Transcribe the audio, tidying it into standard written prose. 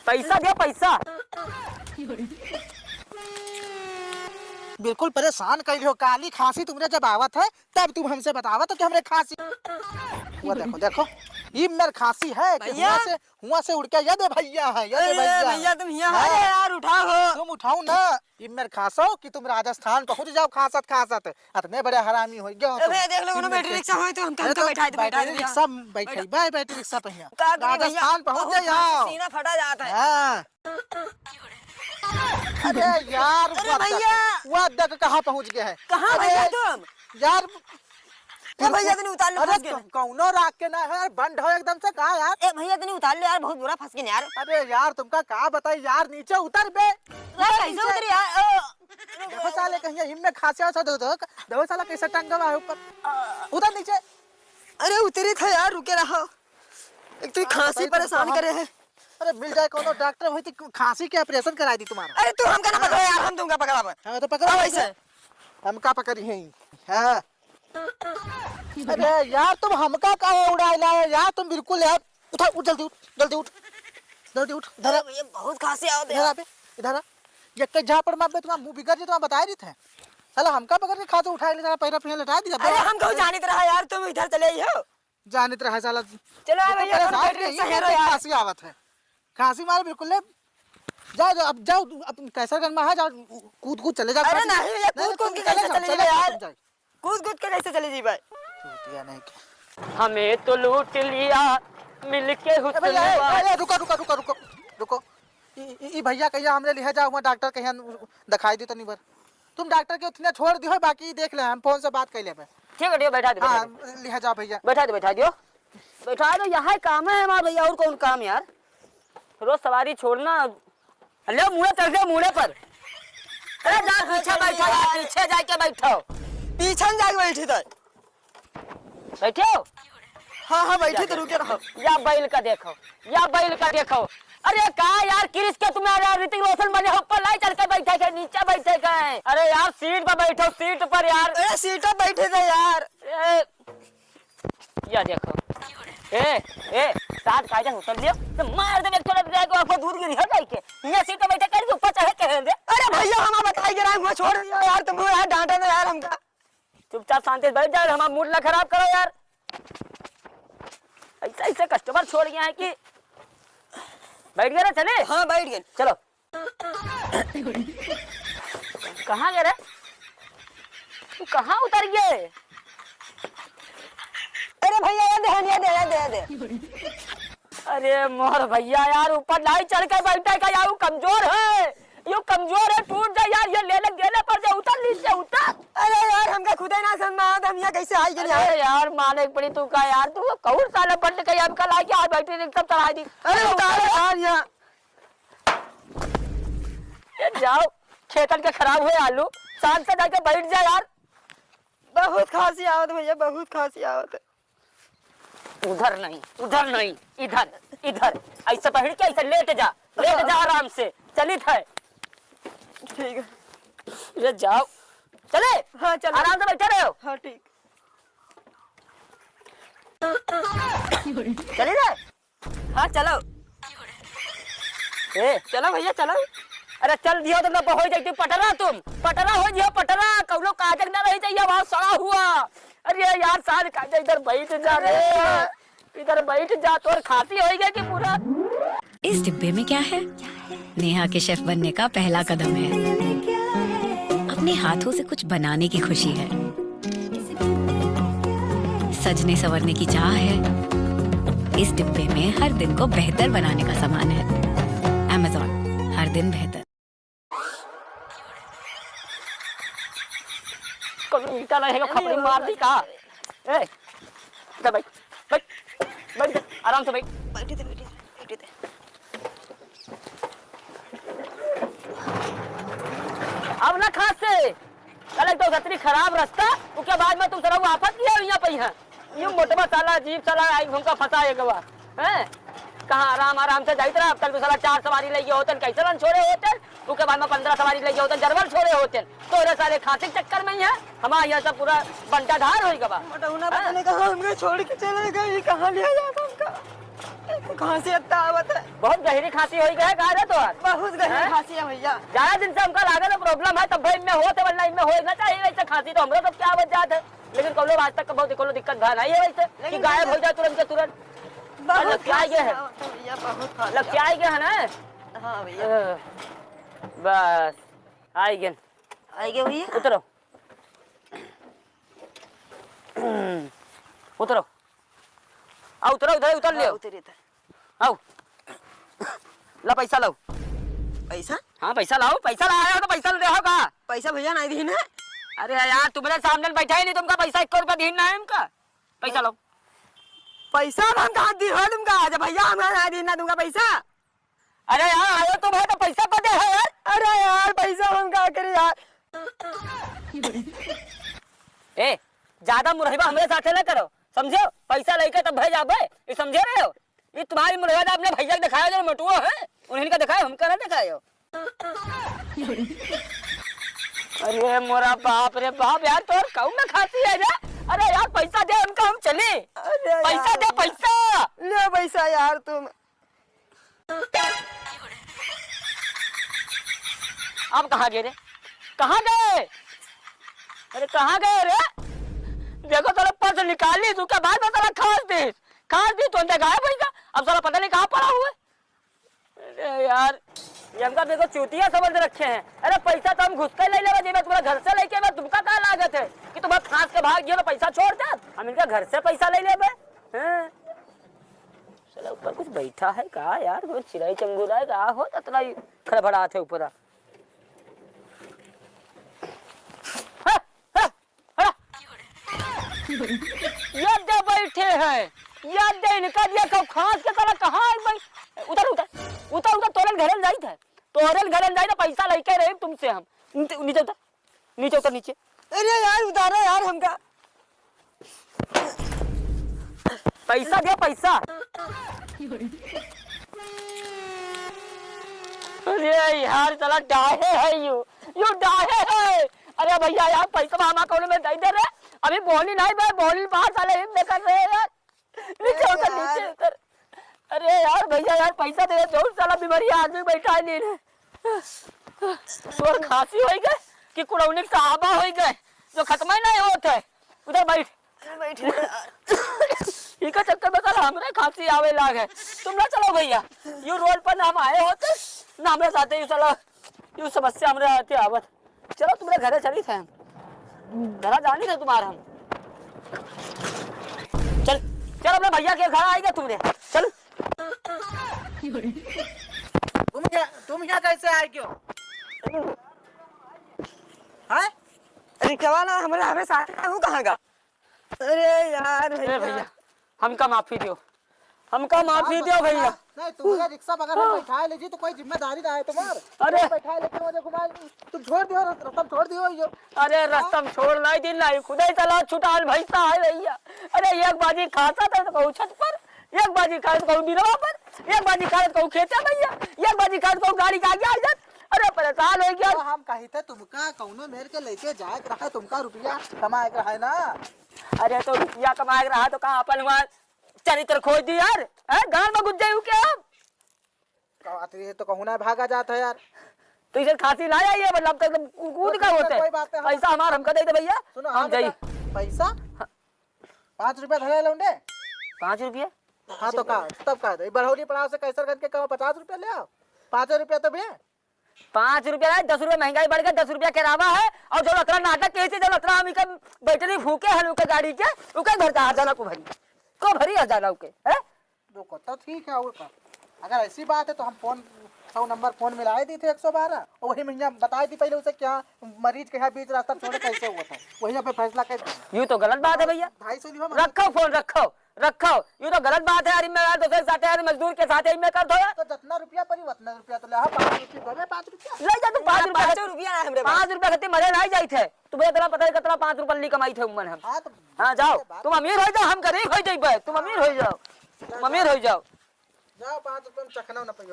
पैसा दे पैसा। बिल्कुल परेशान कर हो। काली खांसी तुमने जब आवत है तब तुम हमसे बतावत हो कि हमरे खांसी। वो देखो देखो ये मेरे खांसी है कि हुआ से उड़ के ये दे भैया है, ये दे भैया। भैया तुम यहाँ अरे यार उठाओ। तुम उठाओ ना, ये मेरे खांसो कि तुम राजस्थान पहुंच जाओ खांसत खांसत। इतने बड़े हरामी हो गए हो तुम। अबे देख लो उन्होंने बैटरी रिक्शा हो तो हम तो बैठा दे बैटरी रिक्शा बैठे बाय बैटरी रिक्शा पे राजस्थान पहुंच जाओ। सीना फटा जाता है। हां अरे यार भैया वो देख कहां पहुंच गए हैं। कहां भैया तुम यार? भैया तने उतार लो। अरे कौनो राख के ना है बंद हो एकदम से। कहा यार? ए भैया तने उतार लो यार, बहुत बुरा फंस गए यार। अरे यार तुमका कहा बताई यार, नीचे उतर बे। कैसे उतरी यार? देखो साले कहीं हिम में खांसी सा दो साला कैसे टंगा है ऊपर। उतर नीचे। अरे उतरी था यार, रुके रहो। एक तो खांसी परेशान करे है। अरे मिल जाए कोनो डॉक्टर होई तो खांसी के ऑपरेशन करा दी तुम्हारा। अरे तू हमका ना पकड़ो यार, हम तुमका पकड़ाबे। हां तो पकड़ो वैसे हमका पकड़ी है। हां अरे यार तुम हमका काहे उड़ाइला है यार? तुम बिल्कुल यार उठा उठ जल्दी उठ जल्दी उठ जल्दी उठ। इधर ये बहुत खांसी आवत है। इधर आ बे इधर आ। ये के जहां पर मार तुम्हारा मुंह बिगड़ जे तो बताए नहीं थे। साला हमका पकड़ के खाते उठा ले साला पैरा पे लटा दिया। अरे हम कहू जानित रहा यार, तुम इधर चले आई हो। जानित रहा साला। चलो आ भैया खांसी आवत है। खांसी मारे बिल्कुल ले जाओ अब जाओ अब कैसरगंज में आ जाओ। कूद कूद चले जाओ। अरे नहीं भैया कूद के कैसे चले जाए यार? कूद के कैसे चले जी भाई? छूटिया नहीं। हमें तो लूट लिया मिलके हुस्न। रुको रुको रुको रुको रुको। ई भैया कहिया हमरे लिया जाओ वहां डॉक्टर कहिया दिखाई दी तनी बार। तुम डॉक्टर के उतने छोड़ दियो, बाकी देख ले हम फोन से बात कर लेबे। ठीक है बैठा दे। हां लिया जाओ भैया। बैठा दियो बैठा दो। यहाँ काम है हमारा भैया, और कौन काम यार? रोज सवारी छोड़ना। ले मुड़े चल गए मुड़े पर। अरे जा पीछे बैठो यार, पीछे जाके बैठो। पीछे जाके बैठे थे बैठे हो? हाँ बैठे तो रुके रहो। या बैल का देखो, या बैल का देखो। अरे कहा यार किरिस के तुम्हें ऋतिक रोशन बने हो, ऊपर लाई चढ़ के बैठे थे नीचे बैठे गए। अरे यार सीट पर बैठो, सीट पर यार। अरे सीट पर बैठे थे यार। या देखो ए साथ कायदा उतर लियो तो मार दे थोड़ा ब्रेक आपको दूर गिरी हो जाए के। ये सीट पे बैठे कर ऊपर चढ़ के दे। अरे भैया हम बताई गिरा हुआ छोड़ दियो यार, तुम यार डांटा ना यार हमका। चुपचाप शांति से बैठ जाओ, हमारा मूड ना खराब करो यार। ऐसा ऐसे कस्टमर छोड़ गया है कि बैठ गए ना। चले हाँ बैठ गए। चलो कहाँ गए रे तू? कहाँ उतर गए? अरे भैया दे। अरे मोर भैया यार ऊपर लाई चढ़ के बैठे का यार, कमजोर है यू कमजोर है, टूट जाए यार। ये ले गेले पर जा उतर नीचे उतर। अरे यार हमका खुदे ना समझ में आता हम यहाँ कैसे आई गए यार। यार माने पड़ी तू का यार, तू कौन साले बंद के हमका ला के आ बैठे रिक्शा चढ़ा दी। अरे उतार यार यहाँ जाओ, खेतन के खराब हुए आलू शांत से जाके बैठ जा यार। बहुत खांसी आवत भैया, बहुत खांसी आवत। उधर नहीं इधर इधर ऐसे पकड़ के ऐसे लेट जा आराम से। चलित है ठीक है ये जाओ। चले हाँ चलो आराम से बैठे रहे हो। हाँ ठीक चले जाए। हाँ चलो चलो भैया चलो। अरे चल दियो तो मैं हो जाती पटरा, तुम पटरा हो जियो पटरा। कौनो काजक ना रही चाहिए वहां सड़ा हुआ। अरे यार साल काजक इधर बैठ जा रे, इधर बैठ जा तो खांसी हो गई कि पूरा। इस डिब्बे में क्या है? नेहा के शेफ बनने का पहला कदम है। अपने हाथों से कुछ बनाने की खुशी है, सजने संवरने की चाह है। इस डिब्बे में हर दिन को बेहतर बनाने का सामान है। Amazon, हर दिन बेहतर। ईटा रहेगा खपड़ी मार दी का। बैठ आराम से बैठ। बैठे थे अब ना खास से कल तो इतनी खराब रास्ता, उसके बाद में तुम सर वापस किया यहाँ पे है। यूं मोटवा साला जीप साला आई घूमका फंसा है गवा है। कहाँ आराम से जाते रहा। कल तो साला 4 सवारी ले गए होते कैसे रन छोड़े होते, उसके बाद में 15 सवारी ले गए होते जरवल छोड़े होते। तो सारे खांसी चक्कर में ही है हमारा यहाँ सब पूरा बंटा धार हो गवा। छोड़ के चले गए, कहाँ लिया जाता हमका, कहाँ से आवत है। बहुत गहरी खांसी हो गई है कहा रे तो बहुत गहरी खांसी है भैया। ज्यादा दिन से हमका लागत है प्रॉब्लम है, तब भाई इनमें होते वरना इनमें होना चाहिए। वैसे खांसी तो हमरो सब क्या बच जात है, लेकिन कौनो आज तक बहुत कोनो दिक्कत भा नहीं है वैसे कि गायब हो जाए तुरंत के तुरंत। बहुत क्या खांसी है है भैया, बहुत खांसी। लग क्या आई गया है ना। हाँ भैया बस आई गए, आई गए भैया। उतरो उतरो, आओ उतरो, उधर उतर लियो। उतरी था। आओ ला पैसा लो। पैसा? हाँ पैसा लाओ, पैसा लाया हो तो पैसा दे हो का। पैसा भैया नहीं दी ना। अरे यार तुम्हारे सामने बैठा ही नहीं, तुमका पैसा 1 रुपया दीन ना है हमका। पैसा लो। पैसा हम कहाँ दी हो तुमका? जब भैया हमरा नहीं दी ना तुमका पैसा। अरे यार आयो तुम है तो पैसा को दे है यार। अरे यार पैसा हम कहाँ करी यार। ए ज्यादा मुरहिबा हमरे साथे ना करो, समझो। पैसा लेके तब भेज आबे, ये समझे रहे हो। ये तुम्हारी मुरहिबा अपने भैया को दिखाया जो मटुआ है, उन्हीं का दिखाया, हमका ना दिखायो। अरे मोरा बाप रे बाप यार, तोर कहूँ ना खांसी है ना। अरे यार पैसा दे हमका, हम चले। पैसा दे पैसा। ले पैसा यार तुम। आप कहाँ गए रे, कहाँ गए? अरे कहाँ गए रे? देखो तेरा पर्स निकाल ली, उसके बाद में तेरा खास दी तो अंदर गायब होगा। अब सारा पता नहीं कहाँ पड़ा हुआ है। अरे यार ये हमका देखो चूतिया समझ रखे हैं। अरे पैसा तो हम घुस के ले लेगा, मैं तुम्हारे घर से लेके, मैं तुमका क्या लागत है कि तुम खास के भाग गए पैसा छोड़ दे। हम इनका घर से पैसा ले ले। चलो ऊपर कुछ बैठा है कहा यार, कोई चिड़ाई चंगुरा है कहा हो, इतना ही खड़बड़ाहट है ऊपर। याद बैठे हैं, याद इनका दिया कब खास के तरह कहाँ भाई। उधर उधर उधर उधर तोरन घरन जाई थे, तोरन घरन जाई तो पैसा लेके रहे तुमसे हम। नीचे उतर, नीचे उतर, नीचे। अरे यार उतारो यार हमका। पैसा दे पैसा। अरे यार चला डाहे है यू डाहे है। अरे भैया यार पैसा मामा कौन में दे रहे, अभी बोली नहीं भाई, बोली बाहर साले कर रहे हैं यार। नीचे उतर, नीचे उतर। अरे यार भैया यार पैसा दे, जो साला बीमारी आदमी बैठा नहीं है। और खांसी हो गए कि कुड़ौनी साहबा हो गए जो खत्म ही नहीं होते। उधर बैठ इनका चक्कर में साला हमरे खांसी आवे लागे। तुम ना चलो भैया, यू रोड पर ना हम आए होते ना हमारे साथ यू साला यू समस्या हमरे आते आवत। चलो तुम्हारे घरे चली थे, घरा जानी थे तुम्हारा हम। चल चल अपने भैया के घर आएगा तुमने, चल। तुम यहाँ कैसे आए क्यों? हाँ? रिक्शा ना हमारे साथ हूँ कहाँ का? अरे यार भैया हमका माफी दो, हमका माफी दो भैया। नहीं तुम्हारा रिक्शा बगैर हम बैठा लीजिए तो कोई जिम्मेदारी ना है तुम्हार। अरे बैठा लेकिन मुझे घुमा तुम छोड़ दियो, रस्तम छोड़ दियो यो। अरे रस्तम छोड़ लाई दिन लाई, खुदा ही चला छुटाल भैसा है भैया। अरे एक बाजी खाता था तो कहूँ छत पर, एक बाजी खा तो कहूँ बिरवा पर, एक बाजी खा तो कहूँ खेता भैया, एक बाजी खा तो कहूँ गाड़ी का आगे आ जात। अरे परेशान हो गया। हम कही थे तुमका कौनो मेर के लेके जाए रहा, तुमका रुपया कमाए रहा है ना। अरे तो रुपया कमाए रहा तो कहाँ अपन वहाँ चरित्र खोज दी यार, गांव में घुस जायू क्या? तो कहूँ ना भागा जाता है यार। तो इसे खांसी लाया ये मतलब तक कूद का होते हैं। पैसा हमारा हमका दे दे भैया, हम जाइए। पैसा 5 रुपया धरे लौंडे। 5 रुपये? हाँ तो कहा तब कहा था बरहौली पड़ाव से कैसर करके कहो 50 रुपया ले आओ। 5 रुपया तो भैया 5 रुपया है, 10 रुपया महंगाई बढ़ गया, 10 रुपया किराया है। और जो लतरा नाटक कैसे जो लतरा हम बैटरी फूके हल उनके गाड़ी के उनके घर जा जाना को भरी आ जाना उनके है। देखो तो ठीक है। और का अगर ऐसी बात है तो हम फोन 100 नंबर फोन मिलाए दी थे 112 और वही महीना बताई थी पहले उसे क्या मरीज के यहाँ बीच रास्ता छोड़े कैसे हुआ था, वही पे फैसला कर। यूँ तो गलत बात है भैया, 250 रखो फोन रखो रखो, यूँ तो गलत बात है। अरे मैं दूसरे साथ यार मजदूर के साथ ही मैं कर दो तो जितना रुपया पड़ी उतना रुपया तो ले 5 रुपया 5 रुपया ले जा। तुम 5 रुपया 5 रुपया हमरे 5 रुपया कहते मरे नहीं जाए थे। तुम्हें इतना पता है कितना 5 रुपया कमाई थे उमन हम। हाँ तो हाँ जाओ, तुम अमीर हो जाओ, हम गरीब हो जाए। तुम अमीर हो जाओ, तुम अमीर हो जाओ। जाओ 5 रुपया में चखना न पियो।